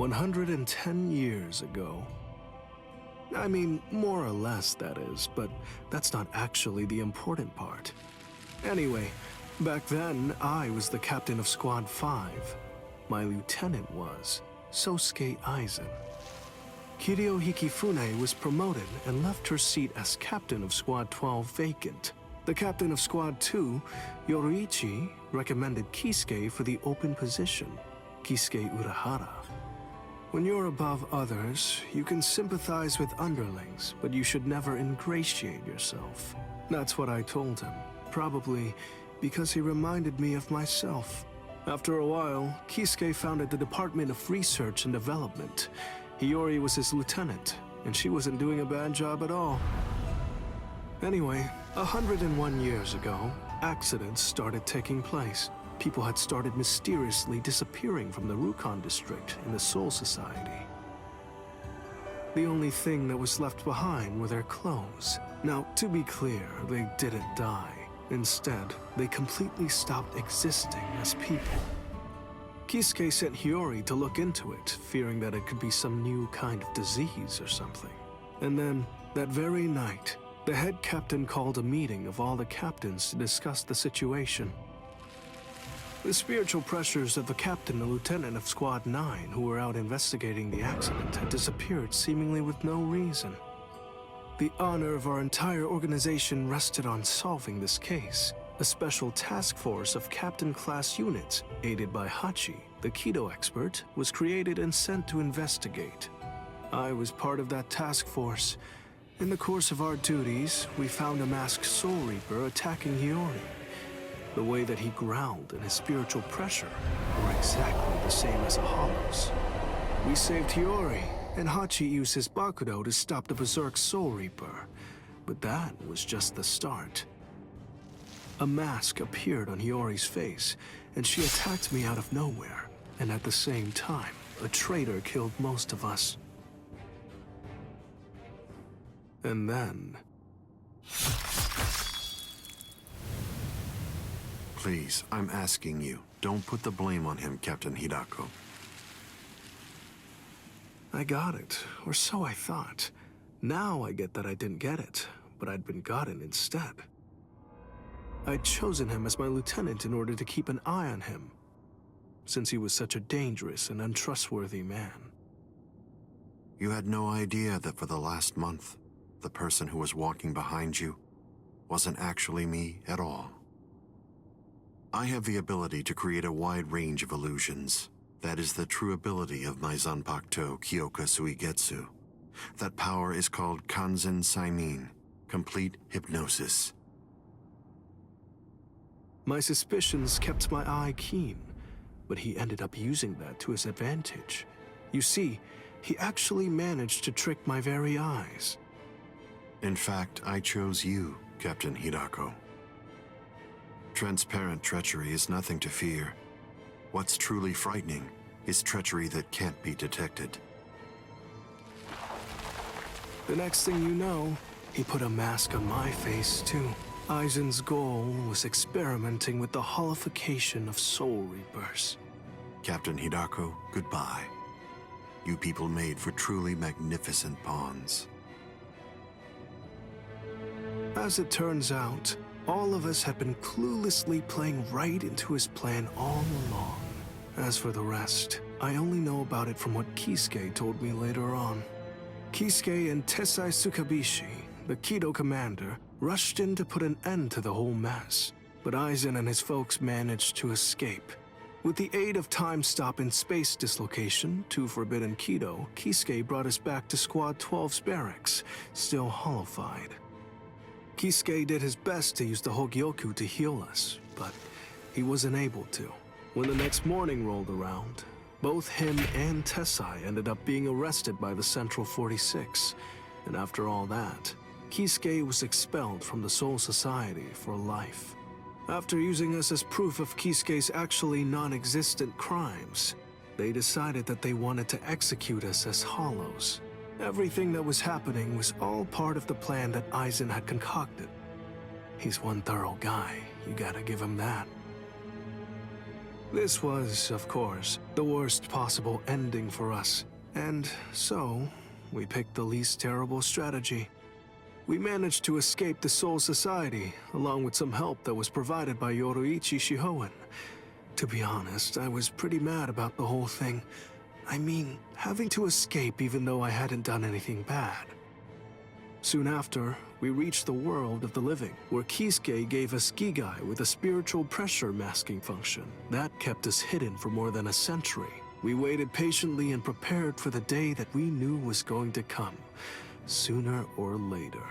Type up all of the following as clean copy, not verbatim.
110 years ago. I mean, more or less, that is, but that's not actually the important part. Anyway, back then, I was the captain of Squad 5. My lieutenant was Sosuke Aizen. Kiryo Hikifune was promoted and left her seat as captain of Squad 12 vacant. The captain of Squad 2, Yoruichi, recommended Kisuke for the open position, Kisuke Urahara. When you're above others, you can sympathize with underlings, but you should never ingratiate yourself. That's what I told him, probably because he reminded me of myself. After a while, Kisuke founded the Department of Research and Development. Hiyori was his lieutenant, and she wasn't doing a bad job at all. Anyway, 101 years ago, accidents started taking place. People had started mysteriously disappearing from the Rukon district in the Soul Society. The only thing that was left behind were their clothes. Now, to be clear, they didn't die. Instead, they completely stopped existing as people. Kisuke sent Hiyori to look into it, fearing that it could be some new kind of disease or something. And then, that very night, the head captain called a meeting of all the captains to discuss the situation. The spiritual pressures of the captain and lieutenant of Squad 9 who were out investigating the accident had disappeared seemingly with no reason. The honor of our entire organization rested on solving this case. A special task force of captain-class units, aided by Hachi, the Kido expert, was created and sent to investigate. I was part of that task force. In the course of our duties, we found a masked Soul Reaper attacking Hiyori. The way that he growled and his spiritual pressure were exactly the same as a Hollow's. We saved Hiyori, and Hachi used his Bakudo to stop the Berserk Soul Reaper. But that was just the start. A mask appeared on Hiyori's face, and she attacked me out of nowhere. And at the same time, a traitor killed most of us. And then... Please, I'm asking you, don't put the blame on him, Captain Hidako. I got it, or so I thought. Now I get that I didn't get it, but I'd been gotten instead. I'd chosen him as my lieutenant in order to keep an eye on him, since he was such a dangerous and untrustworthy man. You had no idea that for the last month, the person who was walking behind you wasn't actually me at all. I have the ability to create a wide range of illusions. That is the true ability of my Zanpakuto Kyoka Suigetsu. That power is called Kanzen Saimin, complete hypnosis. My suspicions kept my eye keen, but he ended up using that to his advantage. You see, he actually managed to trick my very eyes. In fact, I chose you, Captain Hidako. Transparent treachery is nothing to fear. What's truly frightening is treachery that can't be detected. The next thing you know, he put a mask on my face too. Aizen's goal was experimenting with the holification of Soul Reapers. Captain Hidako, goodbye. You people made for truly magnificent pawns. As it turns out, all of us had been cluelessly playing right into his plan all along. As for the rest, I only know about it from what Kisuke told me later on. Kisuke and Tessai Tsukabishi, the Kido commander, rushed in to put an end to the whole mess, but Aizen and his folks managed to escape. With the aid of time stop and space dislocation, 2 Forbidden Kido, Kisuke brought us back to Squad 12's barracks, still hollowified. Kisuke did his best to use the Hogyoku to heal us, but he wasn't able to. When the next morning rolled around, both him and Tessai ended up being arrested by the Central 46, and after all that, Kisuke was expelled from the Soul Society for life. After using us as proof of Kisuke's actually non-existent crimes, they decided that they wanted to execute us as Hollows. Everything that was happening was all part of the plan that Aizen had concocted. He's one thorough guy, you gotta give him that. This was, of course, the worst possible ending for us, and so we picked the least terrible strategy. We managed to escape the Soul Society, along with some help that was provided by Yoruichi Shihoen. To be honest, I was pretty mad about the whole thing. I mean, having to escape even though I hadn't done anything bad. Soon after, we reached the world of the living, where Kisuke gave us Gigai with a spiritual pressure masking function. That kept us hidden for more than a century. We waited patiently and prepared for the day that we knew was going to come, sooner or later.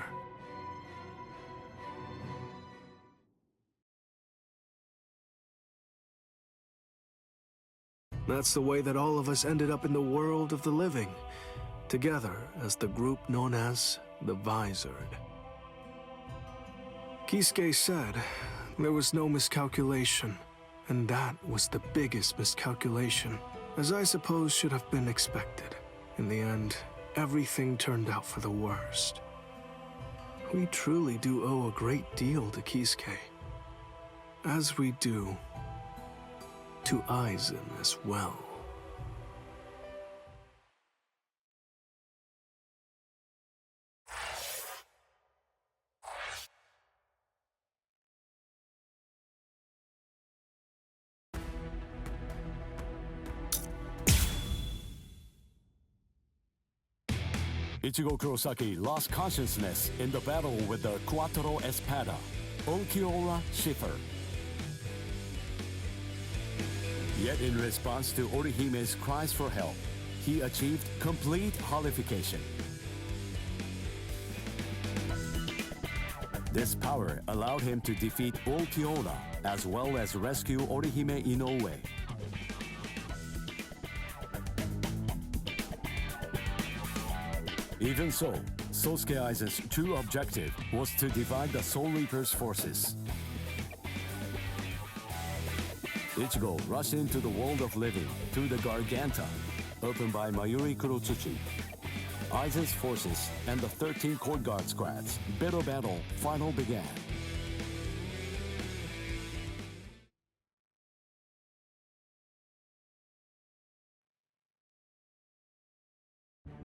That's the way that all of us ended up in the world of the living, together as the group known as the Visored. Kisuke said there was no miscalculation, and that was the biggest miscalculation, as I suppose should have been expected. In the end, everything turned out for the worst. We truly do owe a great deal to Kisuke, as we do to Aizen as well. Ichigo Kurosaki lost consciousness in the battle with the Quattro Espada, Ulquiorra Schiffer. Yet in response to Orihime's cries for help, he achieved complete holification. This power allowed him to defeat Ulquiorra as well as rescue Orihime Inoue. Even so, Sosuke Aizen's true objective was to divide the Soul Reaper's forces. Ichigo rushed into the world of living through the Garganta, opened by Mayuri Kurotsuchi. Aizen's forces and the 13 Court Guard squads' bitter battle finally began.